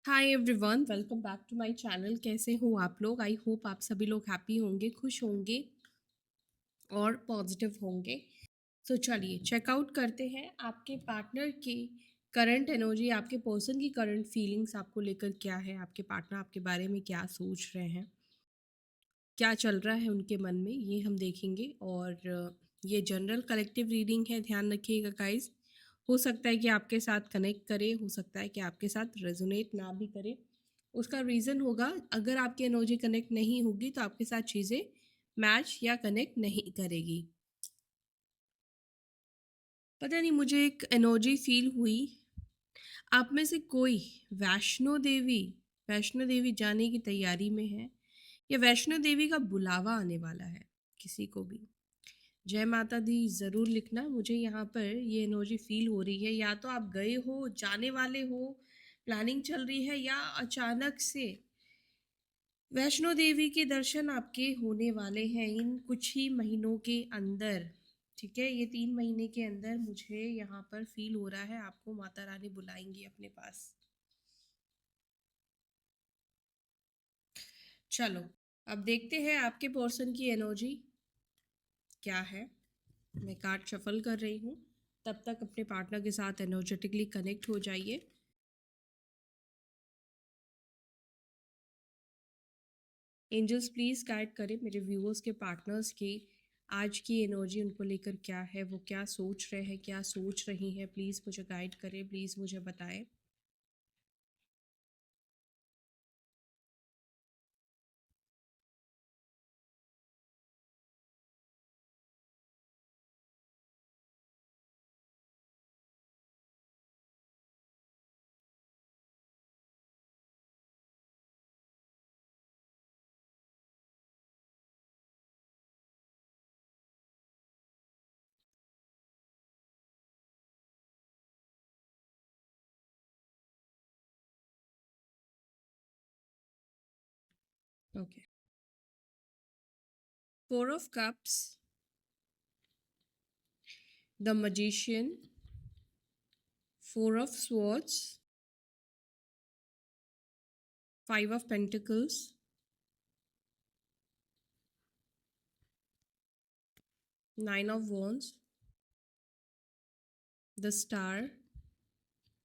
Hi everyone, welcome back to my channel. कैसे हो आप लोग? आई होप आप सभी लोग हैप्पी होंगे, खुश होंगे और पॉजिटिव होंगे। तो चलिए चेकआउट करते हैं आपके पार्टनर की करंट एनर्जी, आपके पर्सन की करंट फीलिंग्स आपको लेकर क्या है, आपके पार्टनर आपके बारे में क्या सोच रहे हैं, क्या चल रहा है उनके मन में, ये हम देखेंगे। और ये जनरल कलेक्टिव रीडिंग है, ध्यान रखिएगा गाइस। हो सकता है कि आपके साथ कनेक्ट करे, हो सकता है कि आपके साथ रेजोनेट ना भी करे। उसका रीज़न होगा, अगर आपकी एनर्जी कनेक्ट नहीं होगी तो आपके साथ चीज़ें मैच या कनेक्ट नहीं करेगी। पता नहीं, मुझे एक एनर्जी फील हुई, आप में से कोई वैष्णो देवी जाने की तैयारी में है, या वैष्णो देवी का बुलावा आने वाला है किसी को भी। जय माता दी ज़रूर लिखना। मुझे यहाँ पर ये एनर्जी फील हो रही है, या तो आप गए हो, जाने वाले हो, प्लानिंग चल रही है, या अचानक से वैष्णो देवी के दर्शन आपके होने वाले हैं इन कुछ ही महीनों के अंदर। ठीक है, ये 3 महीने के अंदर मुझे यहाँ पर फील हो रहा है आपको माता रानी बुलाएंगी अपने पास। चलो, अब देखते हैं आपके पर्सन की एनर्जी क्या है। मैं कार्ड शफल कर रही हूँ, तब तक अपने पार्टनर के साथ एनर्जेटिकली कनेक्ट हो जाइए। एंजल्स प्लीज़ गाइड करें मेरे व्यूअर्स के पार्टनर्स की आज की एनर्जी उनको लेकर क्या है, वो क्या सोच रहे हैं, क्या सोच रही हैं। प्लीज़ मुझे गाइड करें, प्लीज़ मुझे बताएं। Okay, 4 of Cups, the Magician, 4 of Swords, 5 of Pentacles, 9 of Wands, the Star,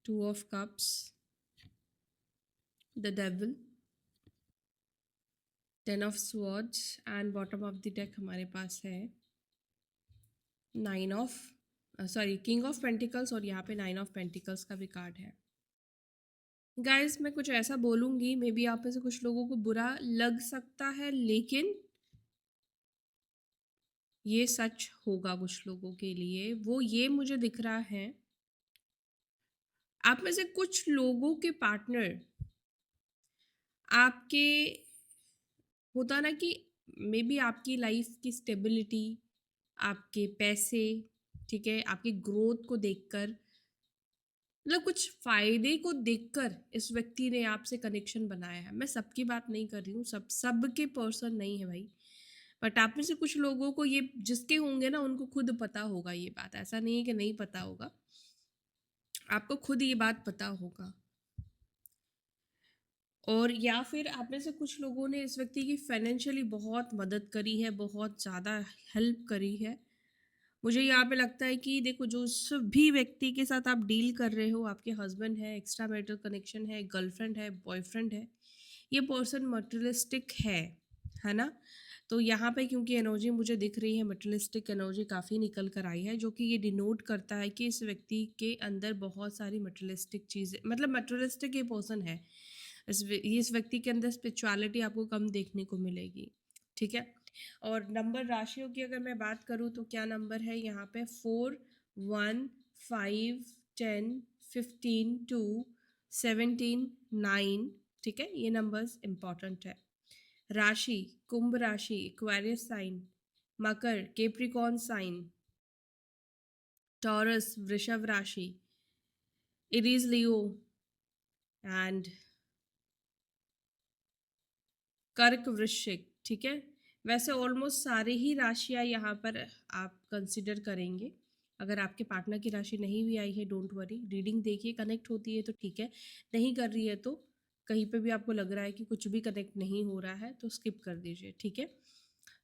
2 of Cups, the Devil, 10 of Swords, and bottom of the deck हमारे पास है 9 ऑफ Kiंग ऑफ Pentacles, और यहाँ पे 9 of Pentacles का भी कार्ड है। गाइस, मैं कुछ ऐसा बोलूँगी, मे बी आप में से कुछ लोगों को बुरा लग सकता है, लेकिन ये सच होगा कुछ लोगों के लिए। वो ये मुझे दिख रहा है, आप में से कुछ लोगों के पार्टनर आपके, होता ना कि मे बी आपकी लाइफ की स्टेबिलिटी, आपके पैसे, ठीक है, आपकी ग्रोथ को देखकर, मतलब कुछ फायदे को देखकर इस व्यक्ति ने आपसे कनेक्शन बनाया है। मैं सबकी बात नहीं कर रही हूँ, सबके पर्सन नहीं है भाई, बट आप में से कुछ लोगों को ये, जिसके होंगे ना, उनको खुद पता होगा ये बात। ऐसा नहीं है कि नहीं पता होगा, आपको खुद ये बात पता होगा। और या फिर आप में से कुछ लोगों ने इस व्यक्ति की फाइनेंशियली बहुत मदद करी है, बहुत ज़्यादा हेल्प करी है। मुझे यहाँ पे लगता है कि देखो, जो भी व्यक्ति के साथ आप डील कर रहे हो, आपके हस्बैंड है, एक्स्ट्रा मैरिटल कनेक्शन है, गर्लफ्रेंड है, बॉयफ्रेंड है, ये पर्सन मटेरियलिस्टिक है ना। तो यहाँ पे क्योंकि एनर्जी मुझे दिख रही है, मटेरियलिस्टिक एनर्जी काफ़ी निकल कर आई है, जो कि ये डिनोट करता है कि इस व्यक्ति के अंदर बहुत सारी मटेरियलिस्टिक चीज़ें, मतलब मटेरियलिस्टिक ये पर्सन है। इस व्यक्ति के अंदर स्पिरिचुअलिटी आपको कम देखने को मिलेगी। ठीक है, और नंबर राशियों की अगर मैं बात करूँ तो क्या नंबर है यहाँ पे? 4, 1, 5, 10, 15, 2, 17, 9। ठीक है, ये नंबर्स इंपॉर्टेंट है। राशि कुंभ राशि, एक्वेरियस साइन, मकर केप्रिकॉन साइन, टॉरस वृषभ राशि, एरीज लियो, एंड कर्क वृश्चिक। ठीक है, वैसे ऑलमोस्ट सारे ही राशियां यहाँ पर आप कंसिडर करेंगे। अगर आपके पार्टनर की राशि नहीं भी आई है, डोंट वरी, रीडिंग देखिए, कनेक्ट होती है तो ठीक है, नहीं कर रही है तो कहीं पे भी आपको लग रहा है कि कुछ भी कनेक्ट नहीं हो रहा है तो स्किप कर दीजिए, ठीक है।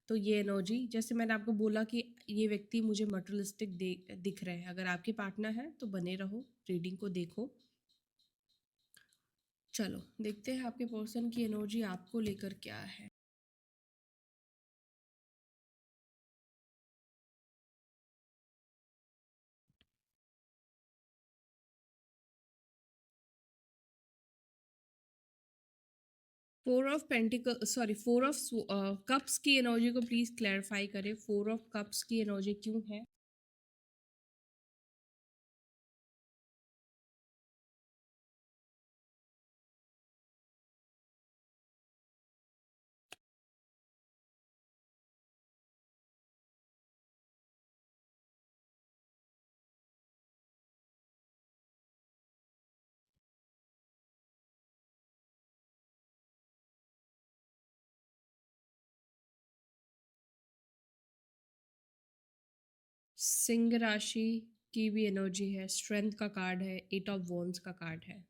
तो ये एनर्जी, जैसे मैंने आपको बोला कि ये व्यक्ति मुझे मटेरियलिस्टिक दिख रहे हैं, अगर आपके पार्टनर है तो बने रहो, रीडिंग को देखो। चलो देखते हैं आपके पर्सन की एनर्जी आपको लेकर क्या है। Four of pentacle, sorry, four of cups की एनर्जी को प्लीज क्लैरिफाई करें। फोर ऑफ कप्स की एनर्जी क्यों है? सिंह राशि की भी एनर्जी है, स्ट्रेंथ का कार्ड है, एट ऑफ वॉन्ड्स का कार्ड है।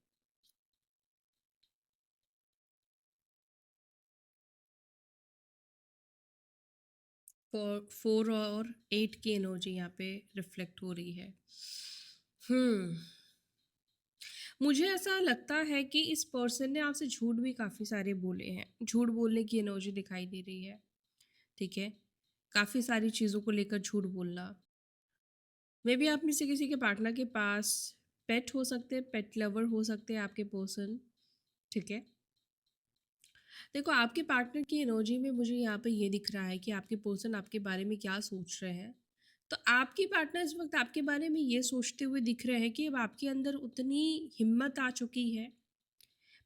फोर और एट की एनर्जी यहाँ पे रिफ्लेक्ट हो रही है। हम्म मुझे ऐसा लगता है कि इस पर्सन ने आपसे झूठ भी काफ़ी सारे बोले हैं, झूठ बोलने की एनर्जी दिखाई दे रही है, ठीक है। काफ़ी सारी चीज़ों को लेकर झूठ बोलना। मे बी आप में से किसी के पार्टनर के पास पेट हो सकते हैं, पेट लवर हो सकते हैं आपके पर्सन, ठीक है। देखो आपके पार्टनर की एनर्जी में मुझे यहाँ पे ये दिख रहा है कि आपके पर्सन आपके बारे में क्या सोच रहे हैं। तो आपकी पार्टनर इस वक्त आपके बारे में ये सोचते हुए दिख रहे हैं कि अब आपके अंदर उतनी हिम्मत आ चुकी है।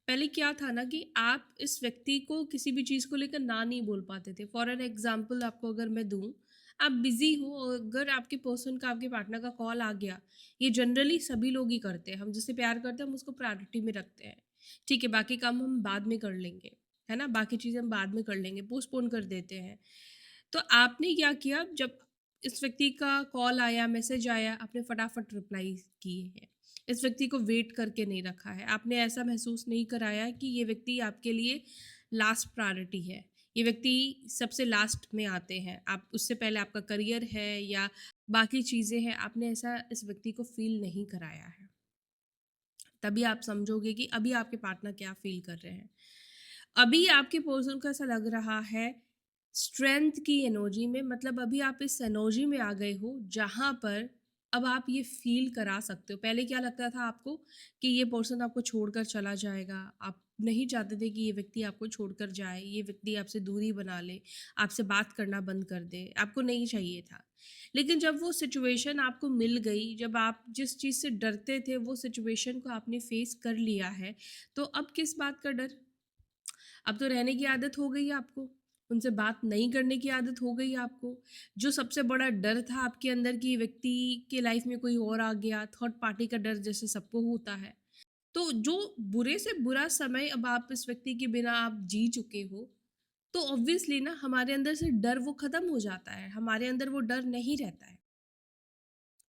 पहले क्या था ना कि आप इस व्यक्ति को किसी भी चीज़ को लेकर ना नहीं बोल पाते थे। फॉर एन एग्जाम्पल आपको अगर मैं दूँ, आप बिजी हो और अगर आपके पर्सन का, आपके पार्टनर का कॉल आ गया, ये जनरली सभी लोग ही करते हैं। हम जिससे प्यार करते हैं हम उसको प्रायोरिटी में रखते हैं, ठीक है, बाकी काम हम बाद में कर लेंगे, है ना, बाकी चीज़ें हम बाद में कर लेंगे, पोस्टपोन कर देते हैं। तो आपने क्या किया, जब इस व्यक्ति का कॉल आया, मैसेज आया, आपने फटाफट रिप्लाई किए हैं। इस व्यक्ति को वेट करके नहीं रखा है। आपने ऐसा महसूस नहीं कराया कि ये व्यक्ति आपके लिए लास्ट प्रायोरिटी है, ये व्यक्ति सबसे लास्ट में आते हैं, आप उससे पहले आपका करियर है या बाकी चीज़ें हैं, आपने ऐसा इस व्यक्ति को फील नहीं कराया है। तभी आप समझोगे कि अभी आपके पार्टनर क्या फील कर रहे हैं। अभी आपके पर्सन को ऐसा लग रहा है स्ट्रेंथ की एनर्जी में, मतलब अभी आप इस एनर्जी में आ गए हो जहां पर अब आप ये फील करा सकते हो। पहले क्या लगता था आपको कि ये पर्सन आपको छोड़कर चला जाएगा, आप नहीं चाहते थे कि ये व्यक्ति आपको छोड़कर जाए, ये व्यक्ति आपसे दूरी बना ले, आपसे बात करना बंद कर दे, आपको नहीं चाहिए था। लेकिन जब वो सिचुएशन आपको मिल गई, जब आप जिस चीज़ से डरते थे वो सिचुएशन को आपने फेस कर लिया है, तो अब किस बात का डर? अब तो रहने की आदत हो गई है आपको, उनसे बात नहीं करने की आदत हो गई है आपको। जो सबसे बड़ा डर था आपके अंदर कि व्यक्ति के लाइफ में कोई और आ गया, थर्ड पार्टी का डर जैसे सबको होता है। तो जो बुरे से बुरा समय अब आप इस व्यक्ति के बिना आप जी चुके हो, तो ऑब्वियसली ना हमारे अंदर से डर वो खत्म हो जाता है, हमारे अंदर वो डर नहीं रहता है।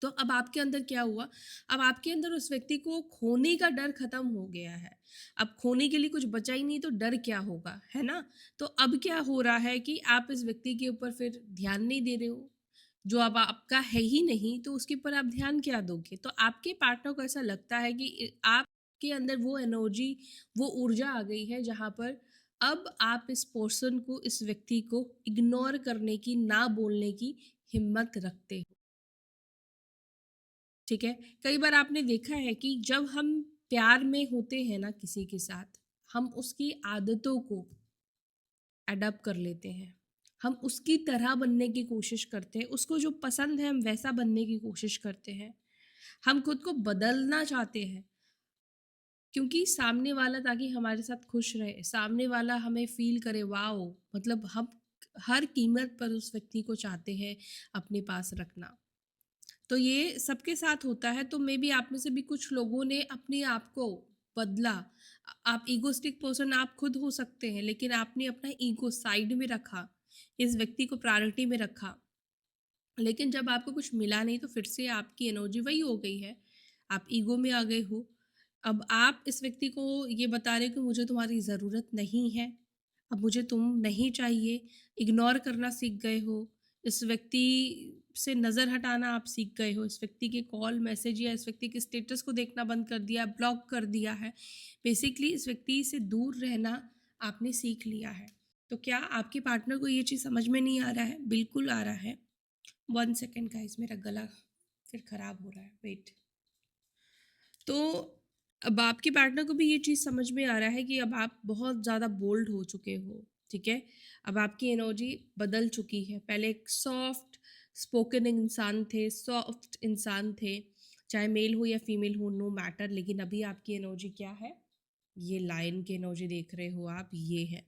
तो अब आपके अंदर क्या हुआ? अब आपके अंदर उस व्यक्ति को खोने का डर खत्म हो गया है। अब खोने के लिए कुछ बचा ही नहीं तो डर क्या होगा, है ना? तो अब क्या हो रहा है कि आप इस व्यक्ति के ऊपर फिर ध्यान नहीं दे रहे हो। जो अब आपका है ही नहीं तो उसके ऊपर आप ध्यान क्या दोगे? तो आपके पार्टनर को ऐसा लगता है कि आपके अंदर वो एनर्जी, वो ऊर्जा आ गई है जहाँ पर अब आप इस पर्सन को, इस व्यक्ति को इग्नोर करने की, ना बोलने की हिम्मत रखते हो। ठीक है। कई बार आपने देखा है कि जब हम प्यार में होते हैं ना किसी के साथ, हम उसकी आदतों को अडॉप्ट कर लेते हैं, हम उसकी तरह बनने की कोशिश करते हैं, उसको जो पसंद है हम वैसा बनने की कोशिश करते हैं, हम खुद को बदलना चाहते हैं, क्योंकि सामने वाला, ताकि हमारे साथ खुश रहे, सामने वाला हमें फील करे वाओ, मतलब हम हर कीमत पर उस व्यक्ति को चाहते हैं अपने पास रखना। तो ये सबके साथ होता है। तो मे बी आप में से भी कुछ लोगों ने अपने आप को बदला। आप ईगोस्टिक पर्सन आप खुद हो सकते हैं, लेकिन आपने अपना ईगो साइड में रखा, इस व्यक्ति को प्रायोरिटी में रखा। लेकिन जब आपको कुछ मिला नहीं तो फिर से आपकी एनर्जी वही हो गई है, आप ईगो में आ गए हो। अब आप इस व्यक्ति को ये बता रहे हो कि मुझे तुम्हारी ज़रूरत नहीं है, अब मुझे तुम नहीं चाहिए, इग्नोर करना सीख गए हो, इस व्यक्ति से नज़र हटाना आप सीख गए हो, इस व्यक्ति के कॉल, मैसेज या इस व्यक्ति के स्टेटस को देखना बंद कर दिया, ब्लॉक कर दिया है। बेसिकली इस व्यक्ति से दूर रहना आपने सीख लिया है। तो क्या आपके पार्टनर को ये चीज़ समझ में नहीं आ रहा है? बिल्कुल आ रहा है। 1 सेकंड गाइस, मेरा गला फिर खराब हो रहा है, वेट। तो अब आपके पार्टनर को भी ये चीज़ समझ में आ रहा है कि अब आप बहुत ज़्यादा बोल्ड हो चुके हो, ठीक है? अब आपकी एनर्जी बदल चुकी है। पहले एक सॉफ्ट स्पोकन इंसान थे, सॉफ्ट इंसान थे, चाहे मेल हो या फीमेल हो, नो मैटर। लेकिन अभी आपकी एनर्जी क्या है? ये लायन की एनर्जी देख रहे हो आप, ये है।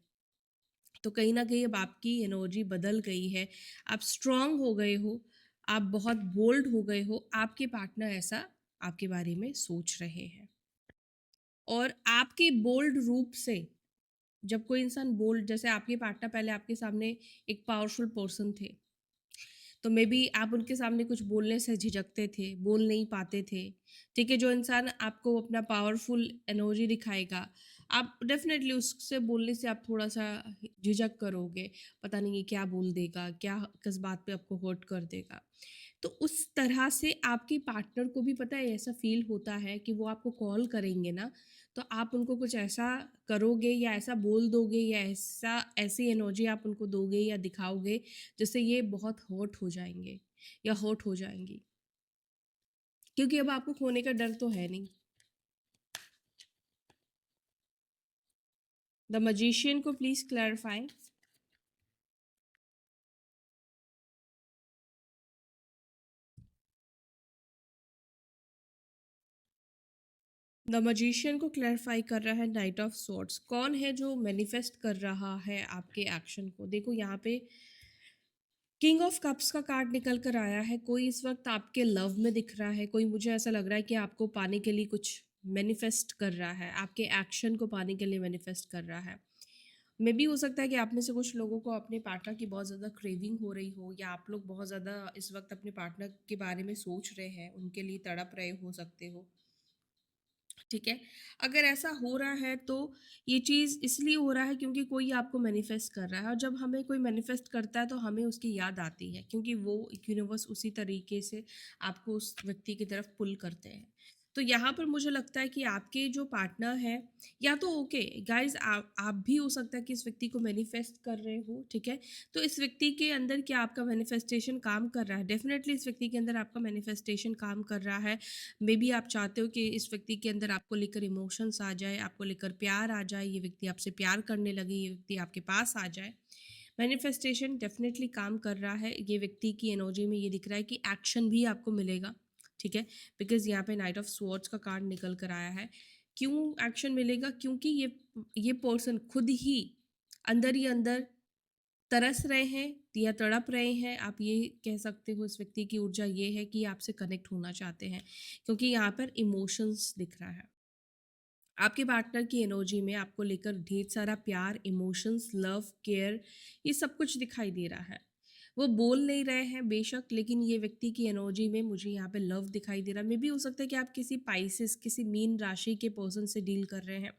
तो कहीं न कहीं अब आपकी एनर्जी बदल गई है, आप स्ट्रॉन्ग हो गए हो, आप बहुत बोल्ड हो गए हो, आपके पार्टनर ऐसा आपके बारे में सोच रहे हैं। और आपके बोल्ड रूप से जब कोई इंसान बोल्ड, जैसे आपके पार्टनर पहले आपके सामने एक पावरफुल पर्सन थे, तो मे बी आप उनके सामने कुछ बोलने से झिझकते थे, बोल नहीं पाते थे, ठीक है? जो इंसान आपको अपना पावरफुल एनर्जी दिखाएगा, आप डेफ़िनेटली उससे बोलने से आप थोड़ा-सा झिझक करोगे, पता नहीं ये क्या बोल देगा, क्या किस बात पे आपको हर्ट कर देगा। तो उस तरह से आपके पार्टनर को भी पता है ऐसा फ़ील होता है कि वो आपको कॉल करेंगे ना, तो आप उनको कुछ ऐसा करोगे या ऐसा बोल दोगे या ऐसा ऐसी एनर्जी आप उनको दोगे या दिखाओगे जिससे ये बहुत हर्ट हो जाएँगे या हर्ट हो जाएँगी। क्योंकि अब आपको खोने का डर तो है नहीं। द मैजिशियन को प्लीज़ क्लैरिफाई। द मैजिशियन को क्लैरिफाई कर रहा है नाइट ऑफ सॉर्ड्स। कौन है जो मैनिफेस्ट कर रहा है आपके एक्शन को? देखो यहाँ पे किंग ऑफ कप्स का कार्ड निकल कर आया है। कोई इस वक्त आपके लव में दिख रहा है, कोई मुझे ऐसा लग रहा है कि आपको पाने के लिए कुछ मैनिफेस्ट कर रहा है, आपके एक्शन को पाने के लिए मैनिफेस्ट कर रहा है। मे बी हो सकता है कि आप में से कुछ लोगों को अपने पार्टनर की बहुत ज़्यादा क्रेविंग हो रही हो, या आप लोग बहुत ज़्यादा इस वक्त अपने पार्टनर के बारे में सोच रहे हैं, उनके लिए तड़प रहे हो सकते हो, ठीक है? अगर ऐसा हो रहा है तो ये चीज़ इसलिए हो रहा है क्योंकि कोई आपको मैनिफेस्ट कर रहा है, और जब हमें कोई मैनिफेस्ट करता है तो हमें उसकी याद आती है, क्योंकि वो यूनिवर्स उसी तरीके से आपको उस व्यक्ति की तरफ पुल करते हैं। तो यहाँ पर मुझे लगता है कि आपके जो पार्टनर है, या तो ओके गाइज, आप भी हो सकता है कि इस व्यक्ति को मैनिफेस्ट कर रहे हो, ठीक है? तो इस व्यक्ति के अंदर क्या आपका मैनिफेस्टेशन काम कर रहा है? डेफिनेटली इस व्यक्ति के अंदर आपका मैनिफेस्टेशन काम कर रहा है। मे बी आप चाहते हो कि इस व्यक्ति के अंदर आपको लेकर इमोशंस आ जाए, आपको लेकर प्यार आ जाए, ये व्यक्ति आपसे प्यार करने लगे, ये व्यक्ति आपके पास आ जाए। मैनिफेस्टेशन डेफिनेटली काम कर रहा है। ये व्यक्ति की एनर्जी में ये दिख रहा है कि एक्शन भी आपको मिलेगा, ठीक है? बिकॉज़ यहाँ पे नाइट ऑफ स्वॉर्ड्स का कार्ड निकल कर आया है। क्यों एक्शन मिलेगा? क्योंकि ये पर्सन खुद ही अंदर तरस रहे हैं या तड़प रहे हैं। आप ये कह सकते हो, इस व्यक्ति की ऊर्जा ये है कि आपसे कनेक्ट होना चाहते हैं, क्योंकि यहाँ पर इमोशंस दिख रहा है। आपके पार्टनर की एनर्जी में आपको लेकर ढेर सारा प्यार, इमोशंस, लव, केयर, ये सब कुछ दिखाई दे रहा है। वो बोल नहीं रहे हैं बेशक, लेकिन ये व्यक्ति की एनर्जी में मुझे यहाँ पे लव दिखाई दे रहा है। मे बी हो सकता है कि आप किसी पाइसेस, किसी मीन राशि के पर्सन से डील कर रहे हैं,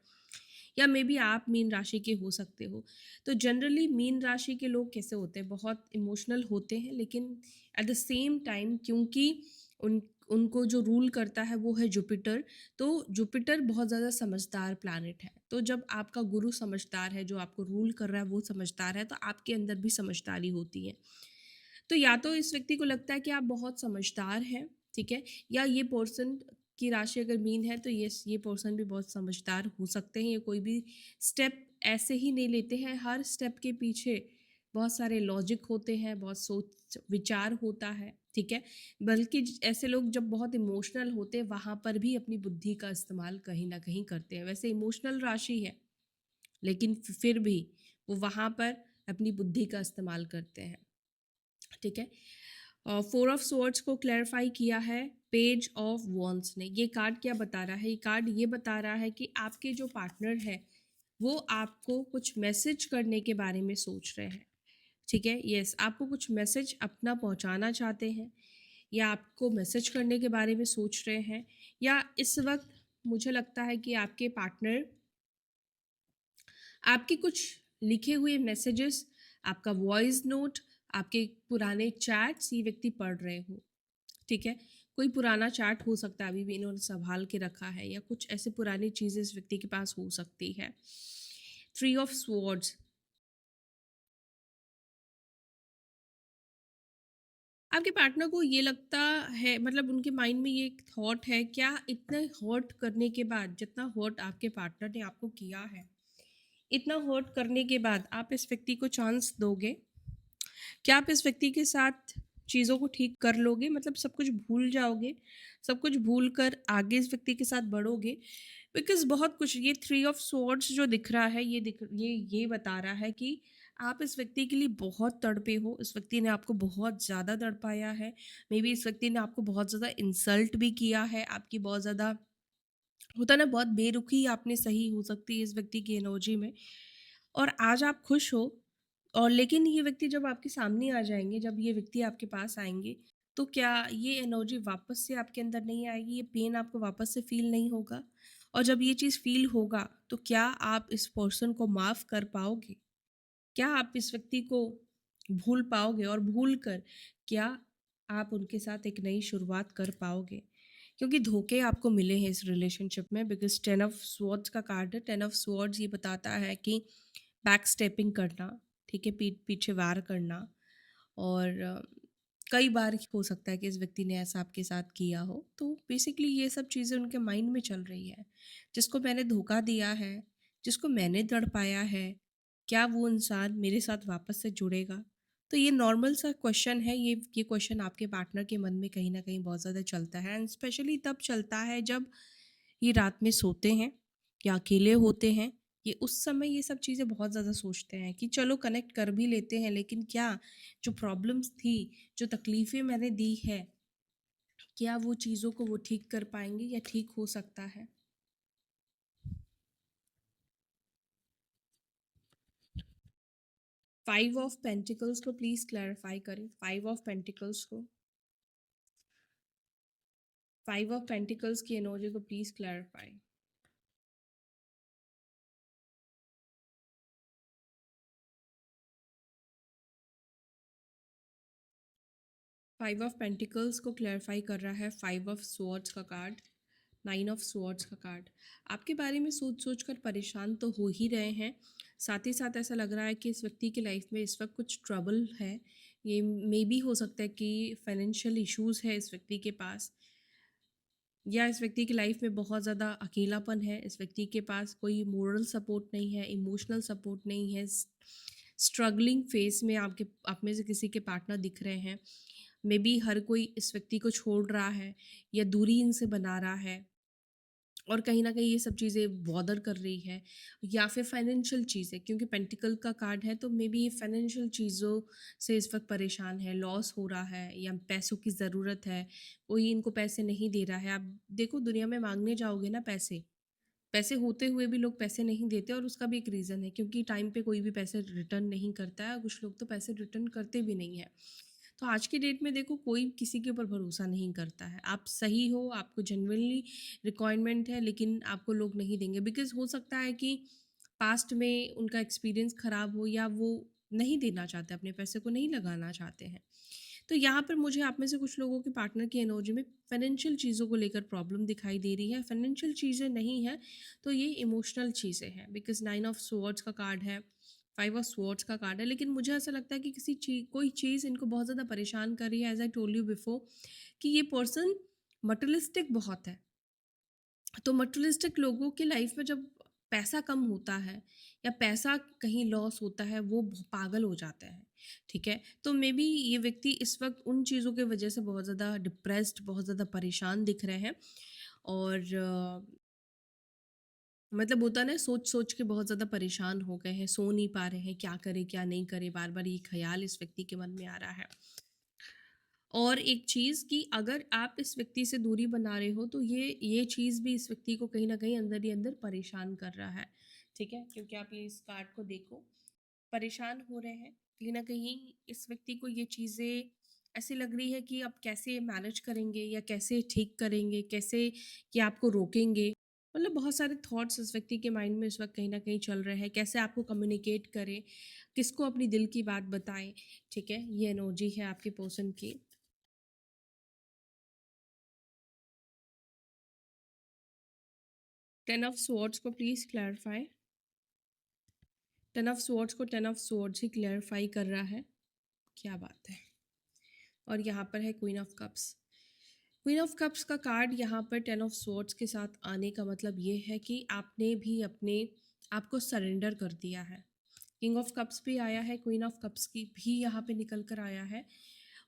या मे बी आप मीन राशि के हो सकते हो। तो जनरली मीन राशि के लोग कैसे होते हैं? बहुत इमोशनल होते हैं, लेकिन एट द सेम टाइम क्योंकि उन उनको जो रूल करता है वो है जुपिटर, तो जुपिटर बहुत ज़्यादा समझदार प्लैनेट है। तो जब आपका गुरु समझदार है, जो आपको रूल कर रहा है वो समझदार है, तो आपके अंदर भी समझदारी होती है। तो या तो इस व्यक्ति को लगता है कि आप बहुत समझदार हैं, ठीक है? या ये पर्सन की राशि अगर मीन है तो ये पर्सन भी बहुत समझदार हो सकते हैं। ये कोई भी स्टेप ऐसे ही नहीं लेते हैं, हर स्टेप के पीछे बहुत सारे लॉजिक होते हैं, बहुत सोच विचार होता है, ठीक है? बल्कि ऐसे लोग जब बहुत इमोशनल होते हैं, वहाँ पर भी अपनी बुद्धि का इस्तेमाल कहीं ना कहीं करते हैं। वैसे इमोशनल राशि है, लेकिन फिर भी वो वहाँ पर अपनी बुद्धि का इस्तेमाल करते हैं, ठीक है? 4 ऑफ स्वॉर्ड्स को क्लैरिफाई किया है पेज ऑफ वॉन्ड्स ने। ये कार्ड क्या बता रहा है? ये कार्ड ये बता रहा है कि आपके जो पार्टनर है, वो आपको कुछ मैसेज करने के बारे में सोच रहे हैं, ठीक है? यस, आपको कुछ मैसेज अपना पहुंचाना चाहते हैं, या आपको मैसेज करने के बारे में सोच रहे हैं, या इस वक्त मुझे लगता है कि आपके पार्टनर आपके कुछ लिखे हुए मैसेजेस, आपका वॉइस नोट, आपके पुराने चैट्स ये व्यक्ति पढ़ रहे हो, ठीक है? कोई पुराना चैट हो सकता है अभी भी इन्होंने सँभाल के रखा है, या कुछ ऐसी पुरानी चीज़ें इस व्यक्ति के पास हो सकती है। थ्री ऑफ स्वॉर्ड्स, आपके पार्टनर को ये लगता है, मतलब उनके माइंड में ये एक थॉट है, क्या इतने हर्ट करने के बाद, जितना हर्ट आपके पार्टनर ने आपको किया है, इतना हर्ट करने के बाद आप इस व्यक्ति को चांस दोगे? क्या आप इस व्यक्ति के साथ चीज़ों को ठीक कर लोगे, मतलब सब कुछ भूल जाओगे, सब कुछ भूल कर आगे इस व्यक्ति के साथ बढ़ोगे? बिकॉज़ बहुत कुछ, ये थ्री ऑफ स्वॉर्ड्स जो दिख रहा है, ये बता रहा है कि आप इस व्यक्ति के लिए बहुत तड़पे हो, इस व्यक्ति ने आपको बहुत ज़्यादा तड़पाया है। मेबी इस व्यक्ति ने आपको बहुत ज़्यादा इंसल्ट भी किया है, आपकी बहुत ज़्यादा, होता है ना, बहुत बेरुखी आपने सही हो सकती है इस व्यक्ति की एनर्जी में, और आज आप खुश हो, और लेकिन ये व्यक्ति जब आपके सामने आ जाएँगे, जब ये व्यक्ति आपके पास आएँगे, तो क्या ये एनर्जी वापस से आपके अंदर नहीं आएगी? ये पेन आपको वापस से फ़ील नहीं होगा? और जब ये चीज़ फ़ील होगा, तो क्या आप इस पर्सन को माफ़ कर पाओगे? क्या आप इस व्यक्ति को भूल पाओगे? और भूल कर क्या आप उनके साथ एक नई शुरुआत कर पाओगे? क्योंकि धोखे आपको मिले हैं इस रिलेशनशिप में, बिकॉज़ 10 ऑफ स्वॉर्ड्स का कार्ड है। 10 ऑफ स्वॉर्ड्स ये बताता है कि बैक स्टेपिंग करना, ठीक है? पीठ पीछे वार करना, और कई बार हो सकता है कि इस व्यक्ति ने ऐसा आपके साथ किया हो। तो बेसिकली ये सब चीज़ें उनके माइंड में चल रही है। जिसको मैंने धोखा दिया है, जिसको मैंने तड़पाया है, क्या वो इंसान मेरे साथ वापस से जुड़ेगा? तो ये नॉर्मल सा क्वेश्चन है, ये क्वेश्चन आपके पार्टनर के मन में कहीं न कहीं बहुत ज़्यादा चलता है, एंड स्पेशली तब चलता है जब ये रात में सोते हैं या अकेले होते हैं। ये उस समय ये सब चीज़ें बहुत ज़्यादा सोचते हैं कि चलो कनेक्ट कर भी लेते हैं, लेकिन क्या जो प्रॉब्लम्स थी, जो तकलीफ़ें मैंने दी है, क्या वो चीज़ों को वो ठीक कर पाएँगे या ठीक हो सकता है? 5 ऑफ पेंटिकल्स को प्लीज़ क्लैरिफ़ाई करें, 5 ऑफ पेंटिकल्स को। 5 ऑफ पेंटिकल्स की एनर्जी को प्लीज़ क्लैरिफ़ाई। 5 ऑफ पेंटिकल्स को क्लैरिफ़ाई कर रहा है 5 ऑफ स्वॉर्ड्स का कार्ड, 9 ऑफ स्वॉर्ड्स का कार्ड। आपके बारे में सोच-सोच कर परेशान तो हो ही रहे हैं, साथ ही साथ ऐसा लग रहा है कि इस व्यक्ति की लाइफ़ में इस वक़्त कुछ ट्रबल है। ये मेबी हो सकता है कि फाइनेंशियल इश्यूज़ है इस व्यक्ति के पास, या इस व्यक्ति की लाइफ में बहुत ज़्यादा अकेलापन है, इस व्यक्ति के पास कोई मोरल सपोर्ट नहीं है, इमोशनल सपोर्ट नहीं है, स्ट्रगलिंग फेस में आपके, आप में से किसी के पार्टनर दिख रहे हैं। मे बी हर कोई इस व्यक्ति को छोड़ रहा है या दूरी इनसे बना रहा है, और कहीं न कहीं ये सब चीज़ें बॉदर कर रही है, या फिर फाइनेंशियल चीज़ें, क्योंकि पेंटिकल का कार्ड है, तो मे बी ये फाइनेंशियल चीज़ों से इस वक़्त परेशान है, लॉस हो रहा है या पैसों की ज़रूरत है, कोई इनको पैसे नहीं दे रहा है। आप देखो, दुनिया में माँगने जाओगे ना पैसे, पैसे होते हुए भी लोग पैसे नहीं देते, और उसका भी एक रीज़न है, क्योंकि टाइम पे कोई भी पैसे रिटर्न नहीं करता है, और कुछ लोग तो पैसे रिटर्न करते भी नहीं हैं। तो आज की डेट में देखो, कोई किसी के ऊपर भरोसा नहीं करता है। आप सही हो, आपको जेनुइनली रिक्वायरमेंट है, लेकिन आपको लोग नहीं देंगे, बिकॉज़ हो सकता है कि पास्ट में उनका एक्सपीरियंस खराब हो, या वो नहीं देना चाहते, अपने पैसे को नहीं लगाना चाहते हैं। तो यहाँ पर मुझे आप में से कुछ लोगों के पार्टनर की एनर्जी में फाइनेंशियल चीज़ों को लेकर प्रॉब्लम दिखाई दे रही है। फाइनेंशियल चीज़ें नहीं है, तो ये इमोशनल चीज़ें हैं, बिकॉज़ 9 ऑफ स्वॉर्ड्स का कार्ड है, 5 ऑफ स्वॉर्ड्स का कार्ड है, लेकिन मुझे ऐसा लगता है कि कोई चीज़ इनको बहुत ज़्यादा परेशान कर रही है, as I told you before, कि ये पर्सन मटेरियलिस्टिक बहुत है। तो मटेरियलिस्टिक लोगों की लाइफ में जब पैसा कम होता है, या पैसा कहीं लॉस होता है, वो पागल हो जाते हैं, ठीक है? तो मे बी ये व्यक्ति इस वक्त उन चीज़ों की वजह से बहुत ज़्यादा डिप्रेस्ड, बहुत ज़्यादा परेशान दिख रहे हैं, और मतलब होता है ना, सोच सोच के बहुत ज़्यादा परेशान हो गए हैं, सो नहीं पा रहे हैं, क्या करें क्या नहीं करें, बार बार ये ख्याल इस व्यक्ति के मन में आ रहा है। और एक चीज़ कि अगर आप इस व्यक्ति से दूरी बना रहे हो, तो ये चीज़ भी इस व्यक्ति को कहीं न कहीं अंदर ही अंदर परेशान कर रहा है, ठीक है? क्योंकि आप ये इस कार्ड को देखो, परेशान हो रहे हैं। कहीं न कहीं इस व्यक्ति को ये चीज़ें ऐसी लग रही है कि आप कैसे मैनेज करेंगे, या कैसे ठीक करेंगे, कैसे ये आपको रोकेंगे। मतलब बहुत सारे थॉट्स इस व्यक्ति के माइंड में इस वक्त कहीं ना कहीं चल रहे हैं, कैसे आपको कम्युनिकेट करें, किसको अपनी दिल की बात बताएं। ठीक है, ये एनर्जी है आपके पर्सन की। 10 ऑफ स्वॉर्ड्स को प्लीज क्लैरिफाई। 10 ऑफ स्वॉर्ड्स को 10 ऑफ स्वॉर्ड्स ही क्लैरिफाई कर रहा है। क्या बात है। और यहाँ पर है queen of cups. Queen of cups का कार्ड यहाँ पर 10 ऑफ स्वॉर्ड्स के साथ आने का मतलब ये है कि आपने भी अपने आप को सरेंडर कर दिया है। किंग ऑफ कप्स भी आया है, क्वीन ऑफ कप्स की भी यहाँ पे निकल कर आया है।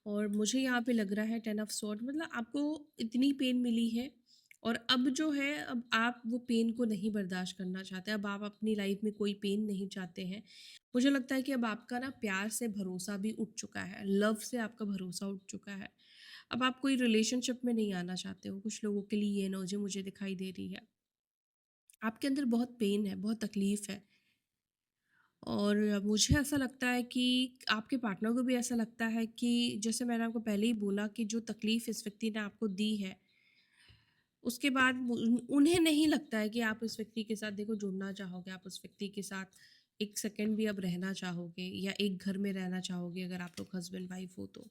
और मुझे यहाँ पे लग रहा है 10 ऑफ स्वॉर्ड, मतलब आपको इतनी पेन मिली है और अब जो है, अब आप वो पेन को नहीं बर्दाश्त करना चाहते, अब आप अपनी लाइफ में कोई पेन नहीं चाहते हैं। मुझे लगता है कि अब आपका ना प्यार से भरोसा भी उठ चुका है, लव से आपका भरोसा उठ चुका है। अब आप कोई रिलेशनशिप में नहीं आना चाहते हो। कुछ लोगों के लिए ये एनर्जी मुझे दिखाई दे रही है। आपके अंदर बहुत पेन है, बहुत तकलीफ है। और मुझे ऐसा लगता है कि आपके पार्टनर को भी ऐसा लगता है कि जैसे मैंने आपको पहले ही बोला कि जो तकलीफ़ इस व्यक्ति ने आपको दी है, उसके बाद उन्हें नहीं लगता है कि आप उस व्यक्ति के साथ देखो जुड़ना चाहोगे, आप उस व्यक्ति के साथ 1 सेकंड भी अब रहना चाहोगे या एक घर में रहना चाहोगे अगर आप लोग हस्बैंड वाइफ हो तो।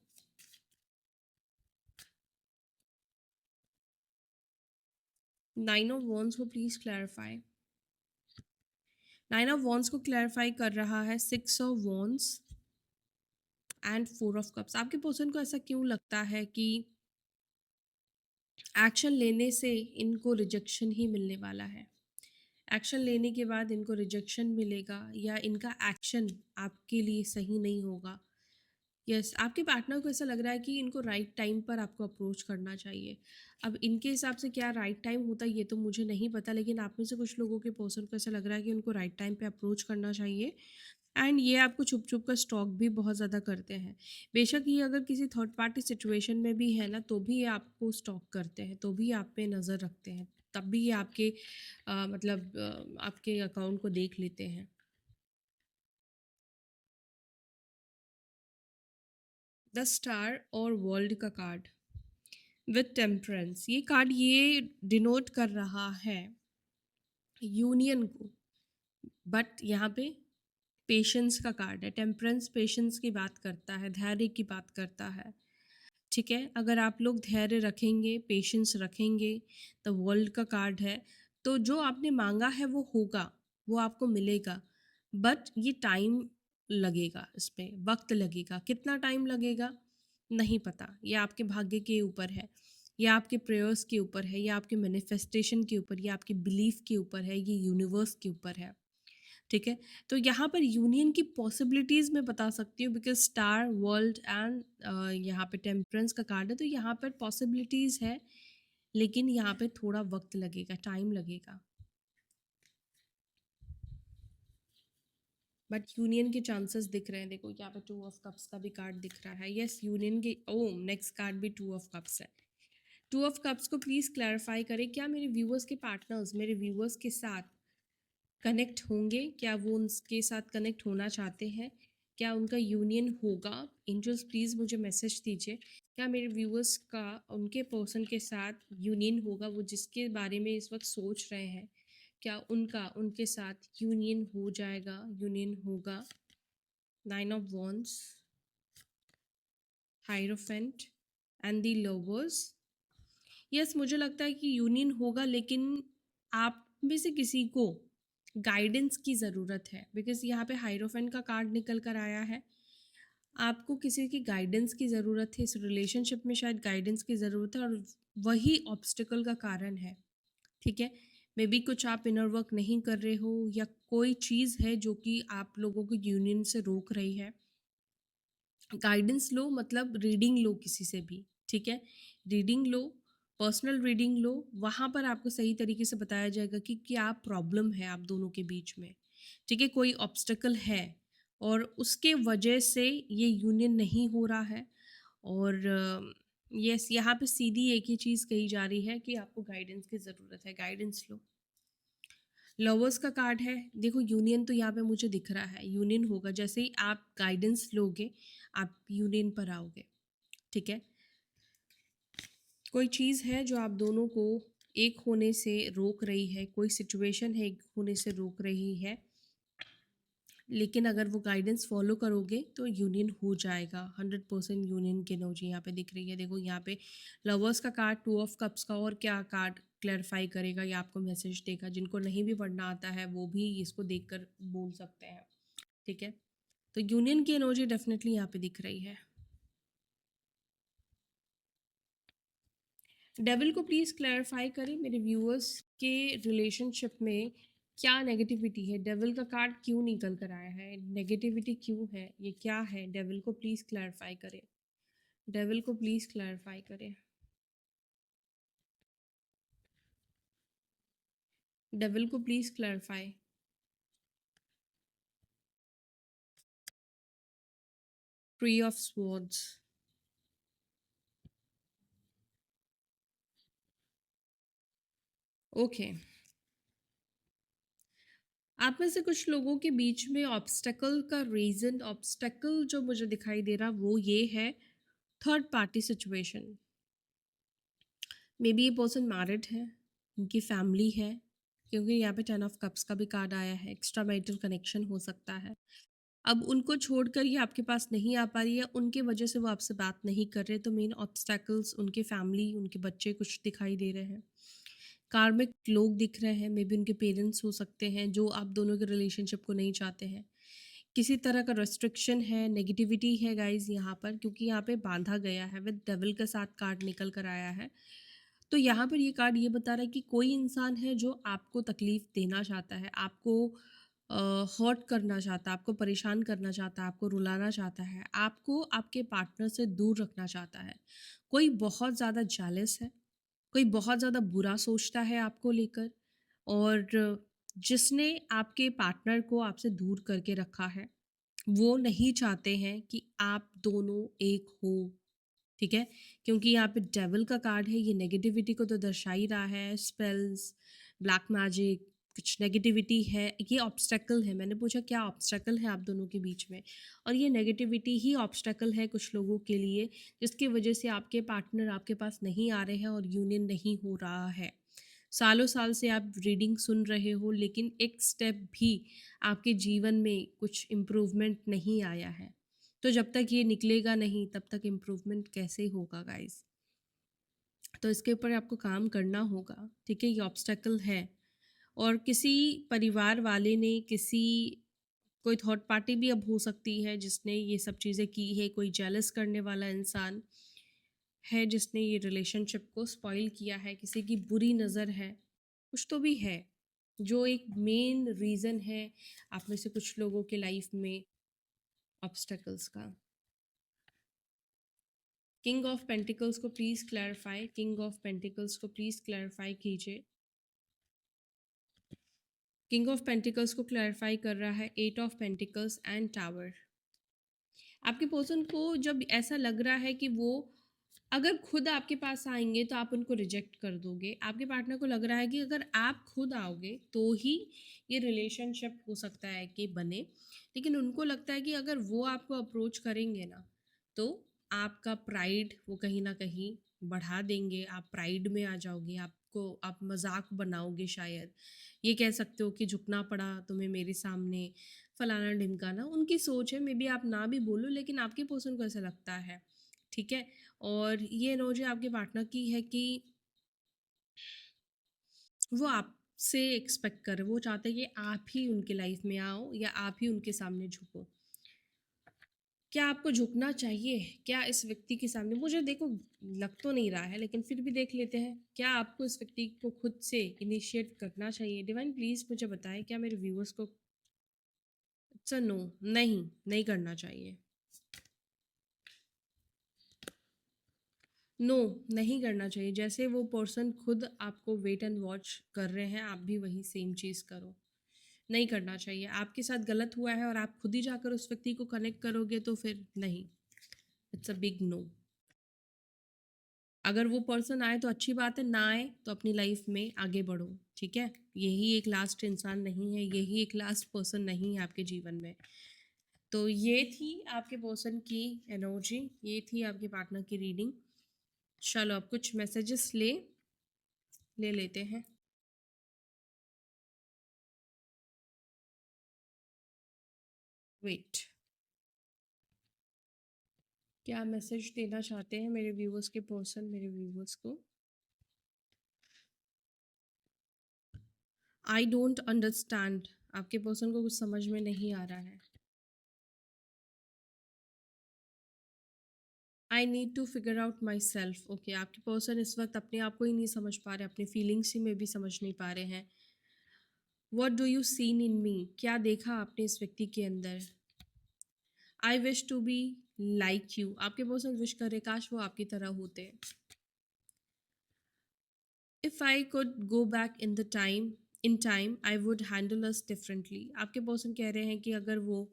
9 ऑफ वॉन्ड्स को प्लीज़ क्लैरिफाई। 9 ऑफ वॉन्ड्स को क्लैरिफाई कर रहा है 6 of wands and 4 of cups. आपके पर्सन को ऐसा क्यों लगता है कि एक्शन लेने से इनको रिजेक्शन ही मिलने वाला है। एक्शन लेने के बाद इनको रिजेक्शन मिलेगा या इनका एक्शन आपके लिए सही नहीं होगा। यस, आपके पार्टनर को ऐसा लग रहा है कि इनको राइट टाइम पर आपको अप्रोच करना चाहिए। अब इनके हिसाब से क्या राइट टाइम होता है ये तो मुझे नहीं पता, लेकिन आप में से कुछ लोगों के पर्सन को ऐसा लग रहा है कि उनको राइट टाइम पे अप्रोच करना चाहिए। एंड ये आपको छुप छुप कर स्टॉक भी बहुत ज़्यादा करते हैं। बेशक ये अगर किसी थर्ड पार्टी सिचुएशन में भी है ना, तो भी ये आपको स्टॉक करते हैं, तो भी आप पे नज़र रखते हैं, तब भी ये आपके मतलब आपके अकाउंट को देख लेते हैं। द स्टार और वर्ल्ड का कार्ड विथ टेम्परेंस, ये कार्ड ये डिनोट कर रहा है यूनियन को। बट यहाँ पे पेशेंस का कार्ड है। टेम्परेंस पेशेंस की बात करता है, धैर्य की बात करता है। ठीक है, अगर आप लोग धैर्य रखेंगे, पेशेंस रखेंगे, तो वर्ल्ड का कार्ड है, तो जो आपने मांगा है वो होगा, वो आपको मिलेगा। बट ये टाइम लगेगा, इसमें वक्त लगेगा। कितना टाइम लगेगा नहीं पता, ये आपके भाग्य के ऊपर है, या आपके प्रेयर्स के ऊपर है, या आपके मैनिफेस्टेशन के ऊपर, या आपके बिलीफ के ऊपर है, ये यूनिवर्स के ऊपर है। ठीक है, तो यहाँ पर यूनियन की पॉसिबिलिटीज़ मैं बता सकती हूँ, बिकॉज स्टार वर्ल्ड एंड यहाँ पे टेम्परेंस का कार्ड है, तो यहाँ पर पॉसिबिलिटीज़ है, लेकिन यहाँ पे थोड़ा वक्त लगेगा, टाइम लगेगा। बट यूनियन के चांसेस दिख रहे हैं। देखो यहाँ पे 2 ऑफ कप्स का भी कार्ड दिख रहा है। यस, यूनियन के नेक्स्ट कार्ड भी 2 ऑफ कप्स है। 2 ऑफ कप्स को प्लीज़ क्लैरिफाई करें, क्या मेरे व्यूअर्स के पार्टनर्स मेरे व्यूअर्स के साथ कनेक्ट होंगे? क्या वो उनके साथ कनेक्ट होना चाहते हैं? क्या उनका यूनियन होगा? एंजल्स प्लीज़ मुझे मैसेज दीजिए। क्या मेरे व्यूअर्स का उनके पर्सन के साथ यूनियन होगा? वो जिसके बारे में इस वक्त सोच रहे हैं, क्या उनका उनके साथ यूनियन हो जाएगा, यूनियन होगा? 9 of wands, hierophant and the lovers. Yes, मुझे लगता है कि यूनियन होगा, लेकिन आप में से किसी को गाइडेंस की ज़रूरत है, बिकॉज यहाँ पे हायरोफेंट का कार्ड निकल कर आया है। आपको किसी की गाइडेंस की ज़रूरत है, इस रिलेशनशिप में शायद गाइडेंस की ज़रूरत है, और वही ऑब्स्टिकल का कारण है। ठीक है, मे बी कुछ आप इनर वर्क नहीं कर रहे हो, या कोई चीज़ है जो कि आप लोगों को यूनियन से रोक रही है। गाइडेंस लो, मतलब रीडिंग लो किसी से भी। ठीक है, रीडिंग लो, पर्सनल रीडिंग लो, वहाँ पर आपको सही तरीके से बताया जाएगा कि क्या प्रॉब्लम है आप दोनों के बीच में। ठीक है, कोई ऑब्स्टेकल है और उसके वजह से ये यूनियन नहीं हो रहा है। और यस, यहाँ पे सीधी एक ही चीज़ कही जा रही है कि आपको गाइडेंस की ज़रूरत है, गाइडेंस लो। लवर्स का कार्ड है। देखो यूनियन तो यहाँ पे मुझे दिख रहा है, यूनियन होगा। जैसे ही आप गाइडेंस लोगे, आप यूनियन पर आओगे। ठीक है, कोई चीज़ है जो आप दोनों को एक होने से रोक रही है, कोई सिचुएशन है एक होने से रोक रही है, लेकिन अगर वो गाइडेंस फॉलो करोगे तो यूनियन हो जाएगा। 100% यूनियन की एनर्जी यहाँ पे दिख रही है। देखो यहाँ पे लवर्स का कार्ड, 2 ऑफ कप्स का, और क्या कार्ड क्लैरिफाई करेगा या आपको मैसेज देगा। जिनको नहीं भी पढ़ना आता है वो भी इसको देखकर बोल सकते हैं, ठीक है। तो यूनियन की एनर्जी डेफिनेटली यहाँ पे दिख रही है। डेविल को प्लीज क्लैरिफाई करें मेरे व्यूअर्स के रिलेशनशिप में क्या नेगेटिविटी है। डेविल का कार्ड क्यों निकल कर आया है, नेगेटिविटी क्यों है, ये क्या है। डेविल को प्लीज क्लैरिफाई करें, डेविल को प्लीज क्लैरिफाई करें, डेविल को please clarify. Three of swords, okay. आप में से कुछ लोगों के बीच में ऑब्स्टेकल का रीजन, ऑब्स्टेकल जो मुझे दिखाई दे रहा वो ये है third party situation. May be ये पर्सन मैरिड है, उनकी फैमिली है, क्योंकि यहाँ पे 10 ऑफ कप्स का भी कार्ड आया है। एक्स्ट्रा मैरिटल कनेक्शन हो सकता है। अब उनको छोड़कर ये आपके पास नहीं आ पा रही है, उनके वजह से वो आपसे बात नहीं कर रहे। तो मेन ऑब्स्टैकल्स उनके फैमिली, उनके बच्चे कुछ दिखाई दे रहे हैं। कार्मिक लोग दिख रहे हैं, मे बी उनके पेरेंट्स हो सकते हैं जो आप दोनों के रिलेशनशिप को नहीं चाहते हैं। किसी तरह का रेस्ट्रिक्शन है, नेगेटिविटी है गाइज यहाँ पर, क्योंकि यहाँ पे बांधा गया है विद डेविल के साथ कार्ड निकल कर आया है। तो यहाँ पर ये कार्ड ये बता रहा है कि कोई इंसान है जो आपको तकलीफ देना चाहता है, आपको हर्ट करना चाहता है, आपको परेशान करना चाहता है, आपको रुलाना चाहता है, आपको आपके पार्टनर से दूर रखना चाहता है। कोई बहुत ज़्यादा जेलस है, कोई बहुत ज़्यादा बुरा सोचता है आपको लेकर, और जिसने आपके पार्टनर को आपसे दूर करके रखा है, वो नहीं चाहते हैं कि आप दोनों एक हो, ठीक है। क्योंकि यहाँ पे डेविल का कार्ड है, ये नेगेटिविटी को तो दर्शा ही रहा है। स्पेल्स, ब्लैक मैजिक, कुछ नेगेटिविटी है, ये ऑब्स्टेकल है। मैंने पूछा क्या ऑब्स्टेकल है आप दोनों के बीच में, और ये नेगेटिविटी ही ऑब्स्टेकल है कुछ लोगों के लिए, जिसकी वजह से आपके पार्टनर आपके पास नहीं आ रहे हैं और यूनियन नहीं हो रहा है। सालों साल से आप रीडिंग सुन रहे हो, लेकिन एक स्टेप भी आपके जीवन में कुछ इम्प्रूवमेंट नहीं आया है। तो जब तक ये निकलेगा नहीं तब तक इम्प्रूवमेंट कैसे होगा गाइस। तो इसके ऊपर आपको काम करना होगा, ठीक है। ये ऑब्स्टेकल है, और किसी परिवार वाले ने, किसी कोई थर्ड पार्टी भी अब हो सकती है जिसने ये सब चीज़ें की है। कोई जेलस करने वाला इंसान है जिसने ये रिलेशनशिप को स्पॉइल किया है, किसी की बुरी नज़र है, कुछ तो भी है जो एक मेन रीज़न है आप में से कुछ लोगों के लाइफ में ऑब्स्टेकल्स का। किंग ऑफ पेंटिकल्स को please clarify, king of pentacles को प्लीज क्लैरिफाई कीजिए। किंग ऑफ पेंटिकल्स को क्लैरिफाई कर रहा है 8 ऑफ पेंटिकल्स एंड टावर। आपके पर्सन को जब ऐसा लग रहा है कि वो अगर खुद आपके पास आएंगे तो आप उनको रिजेक्ट कर दोगे, आपके पार्टनर को लग रहा है कि अगर आप खुद आओगे तो ही ये रिलेशनशिप हो सकता है कि बने। लेकिन उनको लगता है कि अगर वो आपको अप्रोच करेंगे ना, तो आपका प्राइड वो कहीं ना कहीं बढ़ा देंगे, आप प्राइड में आ जाओगे, आपको आप मजाक बनाओगे, शायद ये कह सकते हो कि झुकना पड़ा तुम्हें मेरे सामने, फलाना ढिमकाना। उनकी सोच है, मे बी आप ना भी बोलो, लेकिन आपके पर्सन को ऐसा लगता है, ठीक है। और ये एनर्जी आपके पार्टनर की है कि वो आपसे एक्सपेक्ट कर रहे, वो चाहते हैं कि आप ही उनके लाइफ में आओ या आप ही उनके सामने झुको। क्या आपको झुकना चाहिए क्या इस व्यक्ति के सामने? मुझे देखो लग तो नहीं रहा है, लेकिन फिर भी देख लेते हैं। क्या आपको इस व्यक्ति को खुद से इनिशिएट करना चाहिए? डिवाइन प्लीज मुझे बताएं, क्या मेरे व्यूअर्स को अच्छा नो, नहीं नहीं करना चाहिए। नो, नहीं करना चाहिए। जैसे वो पर्सन खुद आपको वेट एंड वॉच कर रहे हैं, आप भी वही सेम चीज़ करो। नहीं करना चाहिए। आपके साथ गलत हुआ है और आप खुद ही जाकर उस व्यक्ति को कनेक्ट करोगे तो फिर नहीं, इट्स अ बिग नो। अगर वो पर्सन आए तो अच्छी बात है, ना आए तो अपनी लाइफ में आगे बढ़ो, ठीक है। यही एक लास्ट इंसान नहीं है, यही एक लास्ट पर्सन नहीं है आपके जीवन में। तो ये थी आपके पर्सन की एनर्जी, ये थी आपके पार्टनर की रीडिंग। चलो अब कुछ मैसेजेस ले। ले लेते हैं। वेट, क्या मैसेज देना चाहते हैं मेरे व्यूवर्स के पर्सन मेरे व्यूवर्स को? आई डोंट अंडरस्टैंड, आपके पर्सन को कुछ समझ में नहीं आ रहा है। I need to figure out myself. Okay, आपके पर्सन इस वक्त अपने आप को ही नहीं समझ पा रहे, अपनी फीलिंग्स ही में भी समझ नहीं पा रहे हैं। What do you seen in me, क्या देखा आपने इस व्यक्ति के अंदर? I wish to be like you, आपके पर्सन विश कर रहे काश वो आपकी तरह होते। If I could go back in time I would handle us differently, आपके पर्सन कह रहे हैं कि अगर वो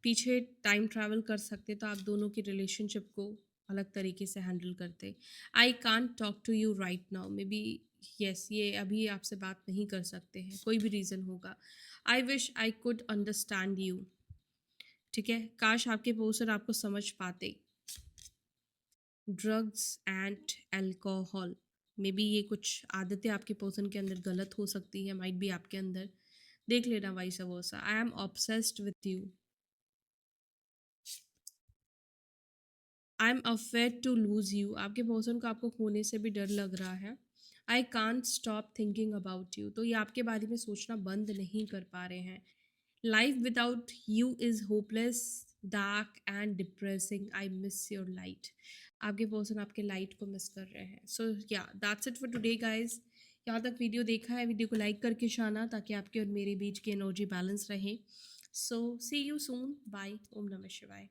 पीछे टाइम ट्रैवल कर सकते तो आप दोनों की रिलेशनशिप को अलग तरीके से हैंडल करते। I can't talk to you right now, maybe yes, ये अभी आपसे बात नहीं कर सकते हैं, कोई भी रीज़न होगा। I wish I could understand you, ठीक है, काश आपके पर्सन आपको समझ पाते। Drugs and alcohol, may be ये कुछ आदतें आपके पर्सन के अंदर गलत हो सकती है, माइट बी आपके अंदर, देख लेना vice versa. I am obsessed with you, I am afraid to lose you, आपके पर्सन को आपको खोने से भी डर लग रहा है। I can't stop thinking about you, तो ये आपके बारे में सोचना बंद नहीं कर पा रहे हैं। Life without you is hopeless, dark and depressing, I miss your light, आपके पर्सन आपके लाइट को मिस कर रहे हैं। सो या that's it for today guys. यहाँ तक वीडियो देखा है, वीडियो को लाइक करके जाना ताकि आपके और मेरे बीच की एनर्जी बैलेंस रहे। सो सी यू सून, बाय, ओम नमः शिवाय।